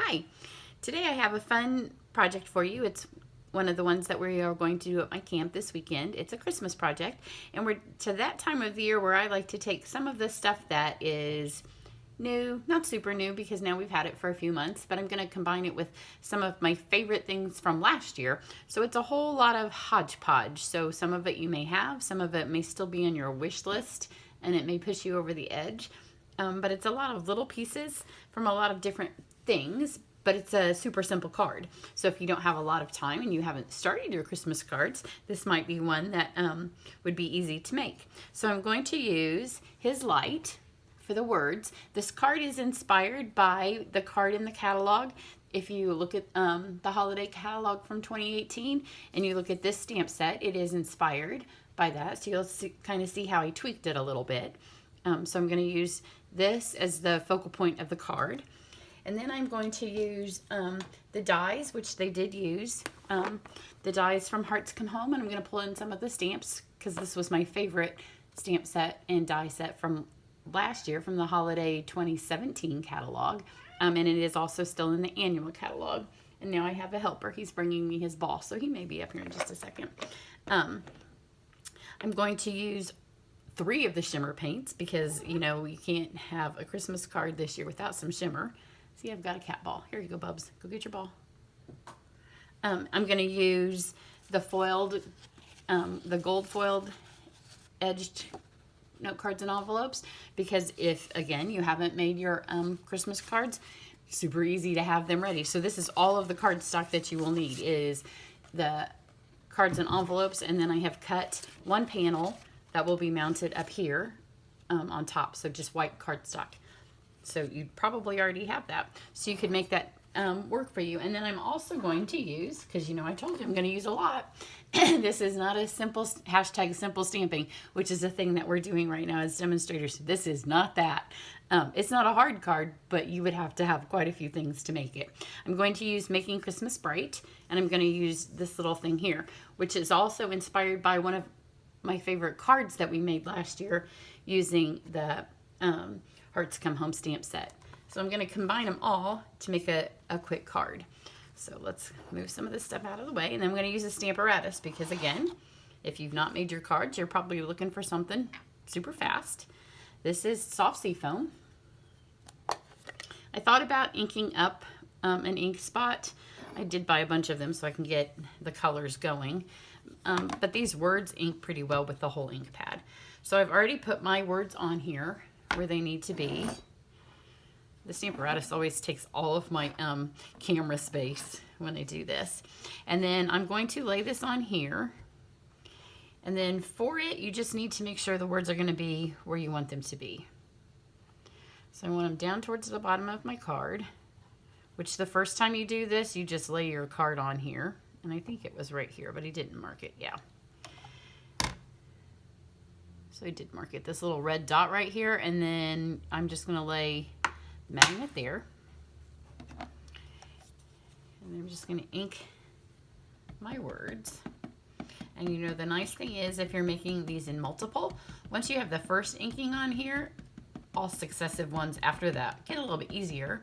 Hi, today I have a fun project for you. It's one of the ones that we are going to do at my camp this weekend. It's a Christmas project, and we're to that time of the year where I like to take some of the stuff that is new, not super new because now we've had it for a few months, but I'm going to combine it with some of my favorite things from last year. So it's a whole lot of hodgepodge. So some of it you may have, some of it may still be on your wish list, and it may push you over the edge. But it's a lot of little pieces from a lot of different things, but it's a super simple card. So if you don't have a lot of time and you haven't started your Christmas cards, this might be one that would be easy to make. So I'm going to use His Light for the words. This card is inspired by the card in the catalog. If you look at the holiday catalog from 2018 and you look at this stamp set, it is inspired by that. So you'll kind of see how I tweaked it a little bit. So I'm going to use this as the focal point of the card. And then I'm going to use the dies, which they did use. The dies from Hearts Come Home, and I'm going to pull in some of the stamps because this was my favorite stamp set and die set from last year from the holiday 2017 catalog. And it is also still in the annual catalog. And now I have a helper. He's bringing me his ball, so he may be up here in just a second. I'm going to use 3 of the shimmer paints because, you know, you can't have a Christmas card this year without some shimmer. See, I've got a cat ball. Here you go, Bubs. Go get your ball. I'm going to use the foiled, the gold foiled edged note cards and envelopes because if, again, you haven't made your Christmas cards, super easy to have them ready. So this is all of the cardstock that you will need is the cards and envelopes, and then I have cut one panel that will be mounted up here on top, so just white cardstock. So you probably already have that. So you could make that work for you. And then I'm also going to use, because you know I told you I'm going to use a lot, this is not a simple hashtag simple stamping, which is a thing that we're doing right now as demonstrators. This is not that. It's not a hard card, but you would have to have quite a few things to make it. I'm going to use Making Christmas Bright, and I'm going to use this little thing here, which is also inspired by one of my favorite cards that we made last year using the Hearts Come Home stamp set. So I'm going to combine them all to make a quick card. So let's move some of this stuff out of the way. And then I'm going to use a Stamparatus because, again, if you've not made your cards, you're probably looking for something super fast. This is soft sea foam. I thought about inking up an ink spot. I did buy a bunch of them so I can get the colors going. But these words ink pretty well with the whole ink pad. So I've already put my words on here where they need to be. The Stamparatus always takes all of my camera space when I do this. And then I'm going to lay this on here. And then for it, you just need to make sure the words are going to be where you want them to be. So I want them down towards the bottom of my card, which the first time you do this, you just lay your card on here. And I think it was right here, but he didn't mark it. Yeah. So I did mark it. This little red dot right here. And then I'm just going to lay the magnet there. And I'm just going to ink my words. And you know, the nice thing is if you're making these in multiple, once you have the first inking on here, all successive ones after that get a little bit easier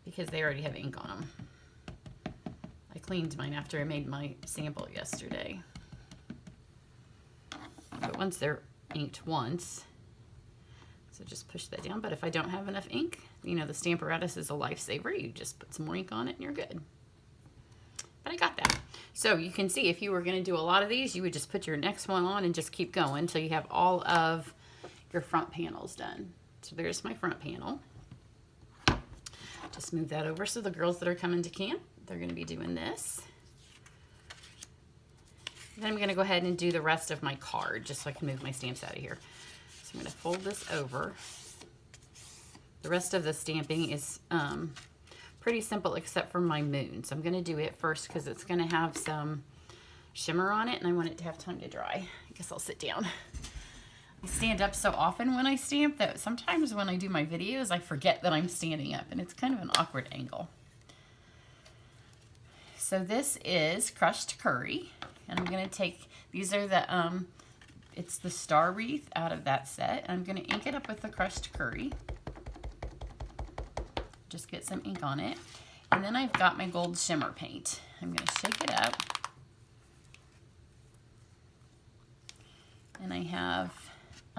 because they already have ink on them. I cleaned mine after I made my sample yesterday. But once they're inked once, so just push that down. But if I don't have enough ink, you know, the Stamparatus is a lifesaver. You just put some more ink on it and you're good. But I got that. So you can see if you were going to do a lot of these, you would just put your next one on and just keep going until you have all of your front panels done. So there's my front panel. Just move that over so the girls that are coming to camp, they're going to be doing this. Then I'm going to go ahead and do the rest of my card just so I can move my stamps out of here. So I'm going to fold this over. The rest of the stamping is pretty simple except for my moon. So I'm going to do it first because it's going to have some shimmer on it and I want it to have time to dry. I guess I'll sit down. I stand up so often when I stamp that sometimes when I do my videos I forget that I'm standing up and it's kind of an awkward angle. So this is crushed curry and I'm going to take, these are the, it's the star wreath out of that set. And I'm going to ink it up with the crushed curry. Just get some ink on it. And then I've got my gold shimmer paint. I'm going to shake it up. And I have,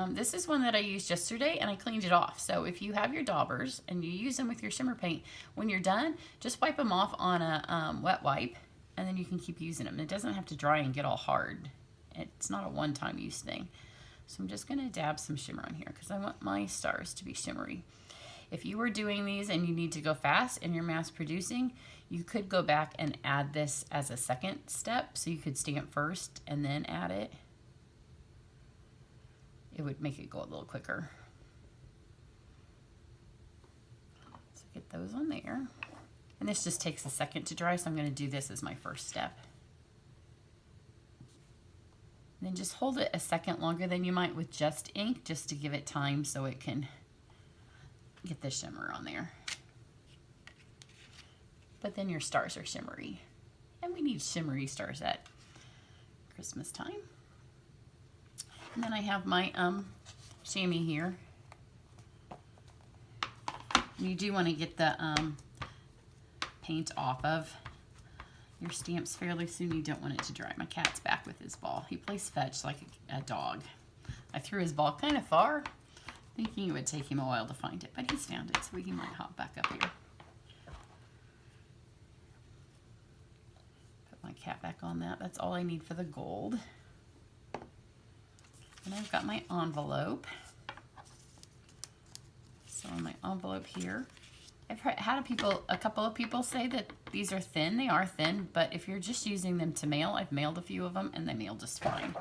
this is one that I used yesterday and I cleaned it off. So if you have your daubers and you use them with your shimmer paint, when you're done, just wipe them off on a wet wipe and then you can keep using them. It doesn't have to dry and get all hard. It's not a one-time use thing. So I'm just going to dab some shimmer on here because I want my stars to be shimmery. If you were doing these and you need to go fast and you're mass producing, you could go back and add this as a second step. So you could stamp first and then add it. It would make it go a little quicker. So get those on there. And this just takes a second to dry, so I'm going to do this as my first step. And then just hold it a second longer than you might with just ink, just to give it time so it can get the shimmer on there. But then your stars are shimmery. And we need shimmery stars at Christmas time. And then I have my chamois here. You do want to get the paint off of your stamps fairly soon. You don't want it to dry. My cat's back with his ball. He plays fetch like a dog. I threw his ball kind of far, thinking it would take him a while to find it, but he's found it, so he might hop back up here. Put my cat back on that. That's all I need for the gold. And I've got my envelope. So on my envelope here, I've had a couple of people say that these are thin. They are thin, but if you're just using them to mail, I've mailed a few of them and they mail just fine.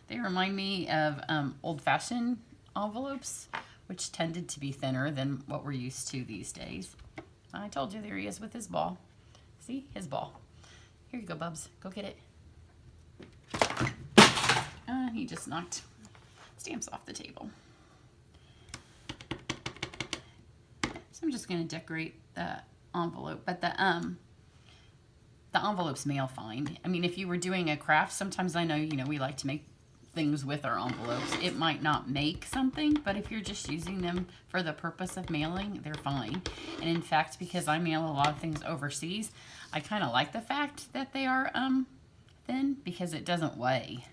They remind me of old-fashioned envelopes, which tended to be thinner than what we're used to these days. I told you, there he is with his ball. See, his ball. Here you go, Bubs. Go get it. He just knocked stamps off the table. So I'm just going to decorate the envelope, but the envelopes mail fine. I mean, if you were doing a craft, sometimes I know, we like to make things with our envelopes. It might not make something, but if you're just using them for the purpose of mailing, they're fine. And in fact, because I mail a lot of things overseas, I kind of like the fact that they are thin because it doesn't weigh.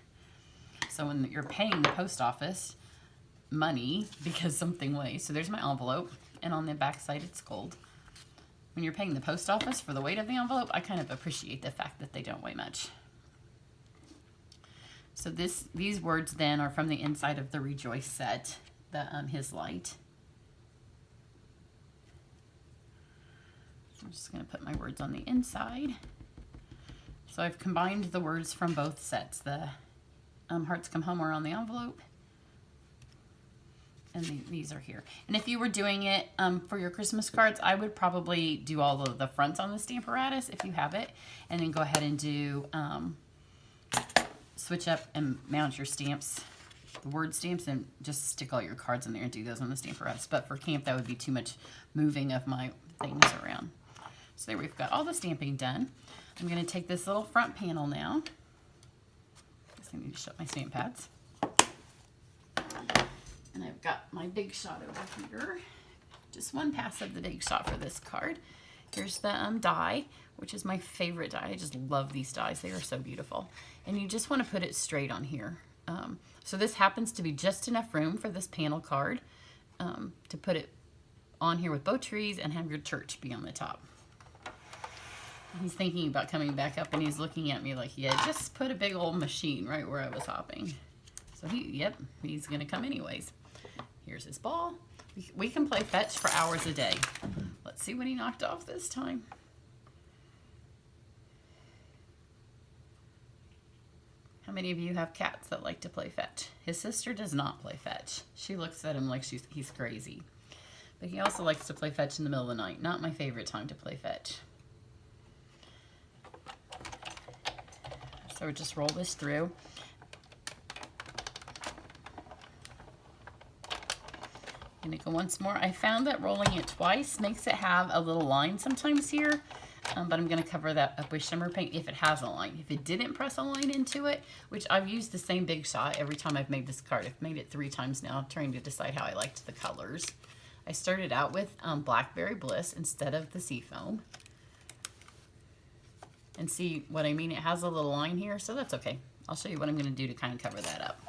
So when you're paying the post office money because something weighs, so there's my envelope, and on the back side it's gold. When you're paying the post office for the weight of the envelope, I kind of appreciate the fact that they don't weigh much. So these words then are from the inside of the Rejoice set, the His Light. So I'm just going to put my words on the inside. So I've combined the words from both sets. The Hearts Come Home are on the envelope, and these are here. And if you were doing it for your Christmas cards, I would probably do all of the fronts on the Stamparatus if you have it, and then go ahead and do switch up and mount your stamps, the word stamps, and just stick all your cards in there and do those on the Stamparatus. But for camp, that would be too much moving of my things around. So there, we've got all the stamping done. I'm going to take this little front panel now. I need to shut my stamp pads. And I've got my big shot over here. Just one pass of the big shot for this card. Here's the die, which is my favorite die. I just love these dies. They are so beautiful. And you just want to put it straight on here. So this happens to be just enough room for this panel card to put it on here with bow trees and have your church be on the top. He's thinking about coming back up and he's looking at me like, yeah, just put a big old machine right where I was hopping. So he's going to come anyways. Here's his ball. We can play fetch for hours a day. Let's see what he knocked off this time. How many of you have cats that like to play fetch? His sister does not play fetch. She looks at him like he's crazy. But he also likes to play fetch in the middle of the night. Not my favorite time to play fetch. So just roll this through. I'm gonna go once more. I found that rolling it twice makes it have a little line sometimes here, but I'm gonna cover that up with shimmer paint if it has a line. If it didn't press a line into it, which I've used the same big shot every time I've made this card. I've made it 3 times now, trying to decide how I liked the colors. I started out with Blackberry Bliss instead of the Seafoam. And see what I mean? It has a little line here, so that's okay. I'll show you what I'm going to do to kind of cover that up.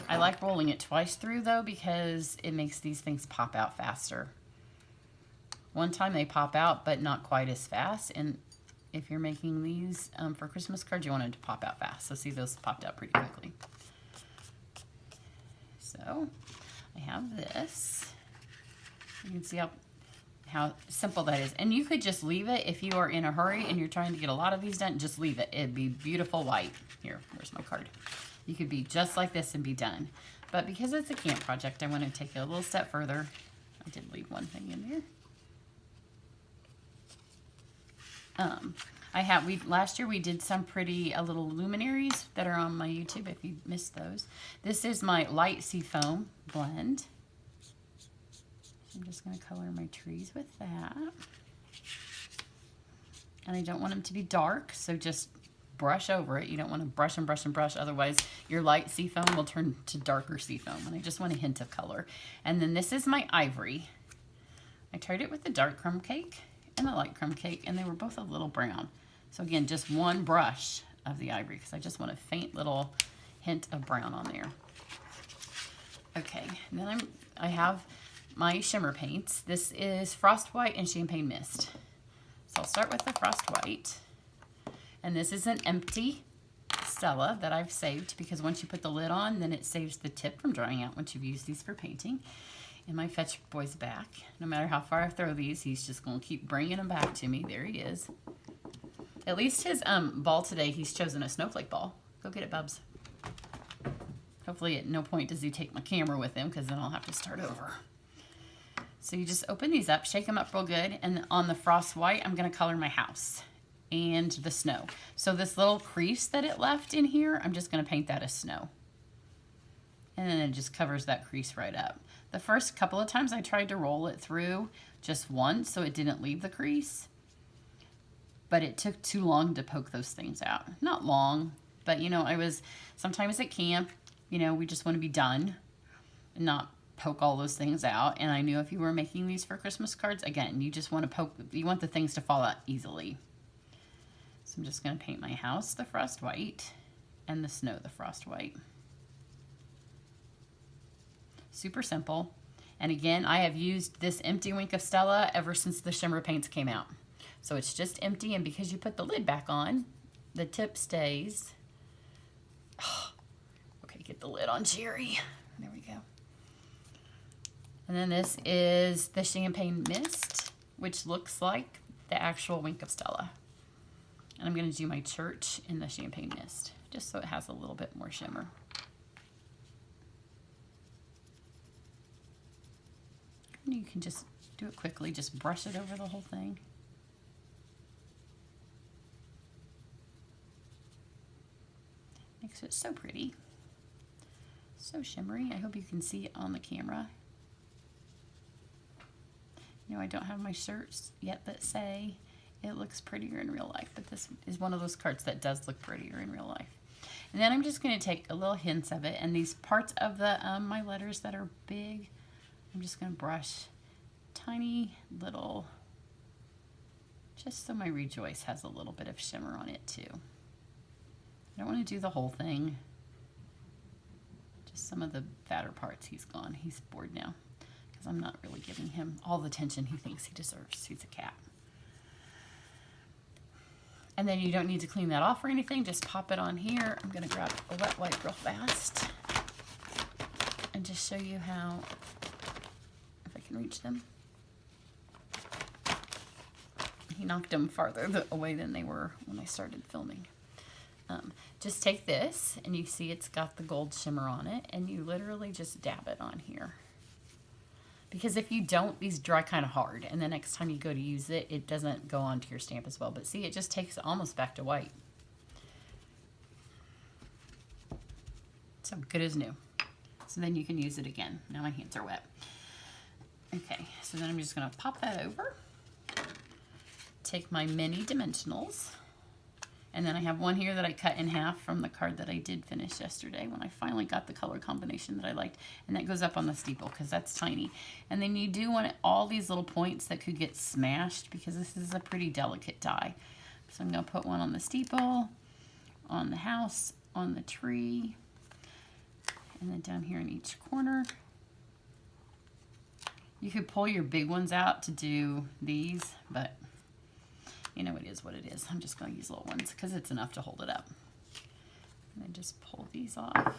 I like rolling it twice through though because it makes these things pop out faster. One time they pop out, but not quite as fast. And if you're making these for Christmas cards, you want them to pop out fast. So see, those popped out pretty quickly. So I have this. You can see how simple that is. And you could just leave it if you are in a hurry and you're trying to get a lot of these done. Just leave it. It'd be beautiful white. Here, where's my card? You could be just like this and be done. But because it's a camp project, I want to take it a little step further. I did leave one thing in there. Last year we did some pretty little luminaries that are on my YouTube if you missed those. This is my light seafoam blend. I'm just going to color my trees with that. And I don't want them to be dark, so just brush over it. You don't want to brush and brush and brush, otherwise your light seafoam will turn to darker seafoam. And I just want a hint of color. And then this is my ivory. I tried it with the dark crumb cake and the light crumb cake, and they were both a little brown. So again, just one brush of the ivory because I just want a faint little hint of brown on there. Okay, and then I have my shimmer paints. This is Frost White and Champagne Mist. So I'll start with the Frost White. And this is an empty Stella that I've saved because once you put the lid on, then it saves the tip from drying out once you've used these for painting. And my Fetch Boy's back. No matter how far I throw these, he's just going to keep bringing them back to me. There he is. At least his ball today, he's chosen a snowflake ball. Go get it, Bubs. Hopefully at no point does he take my camera with him because then I'll have to start over. So you just open these up, shake them up real good, and on the Frost White, I'm going to color my house and the snow. So this little crease that it left in here, I'm just going to paint that as snow. And then it just covers that crease right up. The first couple of times I tried to roll it through just once so it didn't leave the crease, but it took too long to poke those things out. Not long, but you know, sometimes at camp, you know, we just want to be done and not poke all those things out. And I knew if you were making these for Christmas cards, again, you just want to you want the things to fall out easily. So I'm just going to paint my house the Frost White and the snow the Frost White. Super simple. And again, I have used this empty Wink of Stella ever since the shimmer paints came out. So it's just empty, and because you put the lid back on, the tip stays. Oh, okay, get the lid on Jerry. There we go. And then this is the Champagne Mist, which looks like the actual Wink of Stella. And I'm going to do my church in the Champagne Mist, just so it has a little bit more shimmer. And you can just do it quickly, just brush it over the whole thing. Makes it so pretty, so shimmery. I hope you can see it on the camera. You know, I don't have my shirts yet that say it looks prettier in real life, but this is one of those cards that does look prettier in real life. And then I'm just going to take a little hints of it, and these parts of the my letters that are big, I'm just going to brush tiny little, just so my Rejoice has a little bit of shimmer on it too. I don't want to do the whole thing. Just some of the fatter parts. He's gone. He's bored now because I'm not really giving him all the attention he thinks he deserves. He's a cat. And then you don't need to clean that off or anything. Just pop it on here. I'm going to grab a wet wipe real fast and just show you how, if I can reach them. He knocked them farther away than they were when I started filming. Just take this, and you see it's got the gold shimmer on it, and you literally just dab it on here. Because if you don't, these dry kind of hard, and the next time you go to use it, it doesn't go onto your stamp as well. But see, it just takes it almost back to white. So good as new. So then you can use it again. Now my hands are wet. Okay, so then I'm just going to pop that over. Take my mini dimensionals. And then I have one here that I cut in half from the card that I did finish yesterday when I finally got the color combination that I liked. And that goes up on the steeple because that's tiny. And then you do want all these little points that could get smashed because this is a pretty delicate die. So I'm going to put one on the steeple, on the house, on the tree, and then down here in each corner. You could pull your big ones out to do these, but you know, it is what it is. I'm just going to use little ones because it's enough to hold it up. And then just pull these off.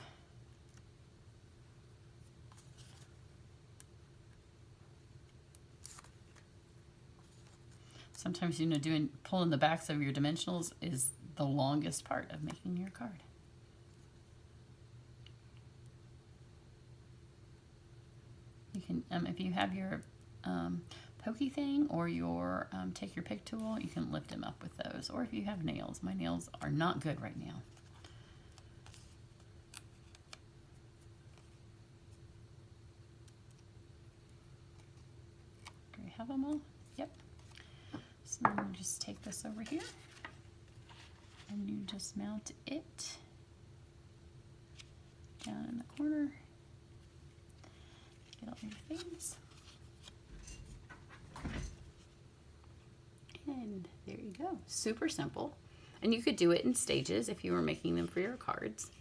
Sometimes, you know, pulling the backs of your dimensionals is the longest part of making your card. You can, if you have your pokey thing or your take your pick tool, you can lift them up with those. Or if you have nails, my nails are not good right now. Do we have them all? Yep. So then you just take this over here and you just mount it down in the corner. Get all your things. And there you go. Super simple. And you could do it in stages if you were making them for your cards.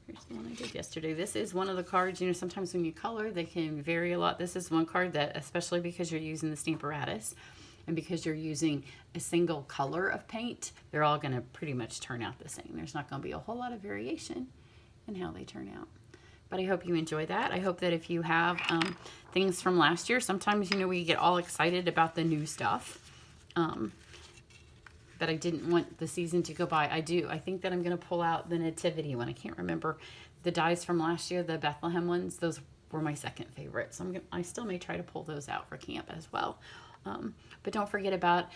Here's the one I did yesterday. This is one of the cards, you know, sometimes when you color, they can vary a lot. This is one card that, especially because you're using the Stamparatus and because you're using a single color of paint, they're all going to pretty much turn out the same. There's not going to be a whole lot of variation in how they turn out. But I hope you enjoy that. I hope that if you have things from last year, sometimes, you know, we get all excited about the new stuff. But I didn't want the season to go by. I think that I'm going to pull out the Nativity one. I can't remember the dies from last year, the Bethlehem ones. Those were my second favorite. So I still may try to pull those out for camp as well. But don't forget about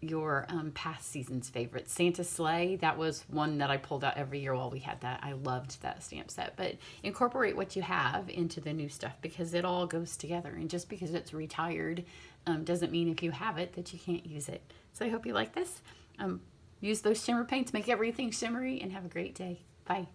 your past season's favorites. Santa Sleigh, that was one that I pulled out every year while we had that. I loved that stamp set. But incorporate what you have into the new stuff because it all goes together. And just because it's retired doesn't mean if you have it that you can't use it. So I hope you like this. Use those shimmer paints, make everything shimmery, and have a great day. Bye.